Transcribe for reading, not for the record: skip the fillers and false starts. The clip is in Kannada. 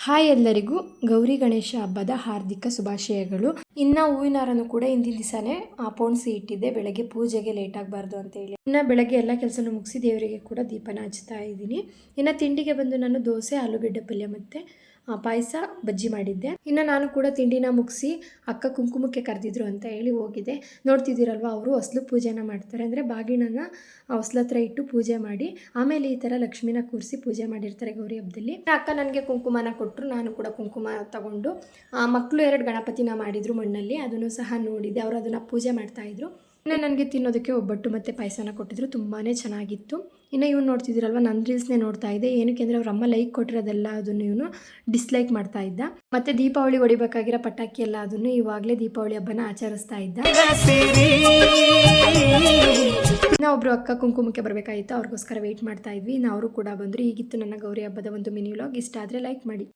ಹಾಯ್ ಎಲ್ಲರಿಗೂ ಗೌರಿ ಗಣೇಶ ಹಬ್ಬದ ಹಾರ್ದಿಕ ಶುಭಾಶಯಗಳು. ಇನ್ನು ಹೂವಿನ ಹಾರನು ಕೂಡ ಹಿಂದಿನ ದಿವಸನೇ ಪೋಣಿಸಿ ಇಟ್ಟಿದ್ದೆ, ಬೆಳಗ್ಗೆ ಪೂಜೆಗೆ ಲೇಟ್ ಆಗಬಾರ್ದು ಅಂತ ಹೇಳಿ. ಇನ್ನು ಬೆಳಗ್ಗೆ ಎಲ್ಲ ಕೆಲಸನೂ ಮುಗಿಸಿ ದೇವರಿಗೆ ಕೂಡ ದೀಪನ ಹಚ್ತಾ ಇದ್ದೀನಿ. ಇನ್ನು ತಿಂಡಿಗೆ ಬಂದು ನಾನು ದೋಸೆ, ಆಲೂಗಡ್ಡೆ ಪಲ್ಯ ಮತ್ತು ಪಾಯಸ, ಬಜ್ಜಿ ಮಾಡಿದ್ದೆ. ಇನ್ನು ನಾನು ಕೂಡ ತಿಂಡಿನ ಮುಗಿಸಿ ಅಕ್ಕ ಕುಂಕುಮಕ್ಕೆ ಕರೆದಿದ್ರು ಅಂತ ಹೇಳಿ ಹೋಗಿದ್ದೆ. ನೋಡ್ತಿದ್ದೀರಲ್ವ, ಅವರು ಹೊಸ್ಲು ಪೂಜೆನ ಮಾಡ್ತಾರೆ, ಅಂದರೆ ಬಾಗಿಣನ ಹೊಸ್ಲ ಹತ್ರ ಇಟ್ಟು ಪೂಜೆ ಮಾಡಿ ಆಮೇಲೆ ಈ ಥರ ಲಕ್ಷ್ಮಿನ ಕೂರಿಸಿ ಪೂಜೆ ಮಾಡಿರ್ತಾರೆ ಗೌರಿ ಹಬ್ಬದಲ್ಲಿ. ಅಕ್ಕ ನನಗೆ ಕುಂಕುಮನ ಕೊಟ್ಟರು, ನಾನು ಕೂಡ ಕುಂಕುಮ ತಗೊಂಡು ಮಕ್ಕಳು 2 ಗಣಪತಿನ ಮಾಡಿದ್ರು ಮಣ್ಣಲ್ಲಿ, ಅದನ್ನು ಸಹ ನೋಡಿದ್ದೆ. ಅವರು ಅದನ್ನು ಪೂಜೆ ಮಾಡ್ತಾಯಿದ್ರು. ಇನ್ನು ನನಗೆ ತಿನ್ನೋದಕ್ಕೆ ಒಬ್ಬಟ್ಟು ಮತ್ತು ಪಾಯಸನ ಕೊಟ್ಟಿದ್ರು, ತುಂಬಾ ಚೆನ್ನಾಗಿತ್ತು. ಇನ್ನು ಇವ್ನು ನೋಡ್ತಿದ್ದೀರಲ್ವ, ನನ್ನ ರೀಲ್ಸ್ನೇ ನೋಡ್ತಾ ಇದ್ದೆ. ಏನಕ್ಕೆ ಅಂದರೆ ಅವ್ರ ಅಮ್ಮ ಲೈಕ್ ಕೊಟ್ಟಿರೋದೆಲ್ಲ ಅದನ್ನು ಇವನು ಡಿಸ್ಲೈಕ್ ಮಾಡ್ತಾ ಇದ್ದ. ಮತ್ತು ದೀಪಾವಳಿ ಹೊಡಿಬೇಕಾಗಿರೋ ಪಟಾಕಿ ಎಲ್ಲ ಅದನ್ನು ಇವಾಗಲೇ ದೀಪಾವಳಿ ಹಬ್ಬನ ಆಚರಿಸ್ತಾ ಇದ್ದ. ಇನ್ನು ಒಬ್ಬರು ಅಕ್ಕ ಕುಂಕುಮಕ್ಕೆ ಬರಬೇಕಾಗಿತ್ತು, ಅವ್ರಿಗೋಸ್ಕರ ವೆಯ್ಟ್ ಮಾಡ್ತಾ ಇದ್ವಿ. ಇನ್ನು ಅವರು ಕೂಡ ಬಂದರು. ಹೀಗಿತ್ತು ನನ್ನ ಗೌರಿ ಹಬ್ಬದ ಒಂದು ಮಿನಿ ವ್ಲಾಗ್. ಇಷ್ಟ ಆದರೆ ಲೈಕ್ ಮಾಡಿ.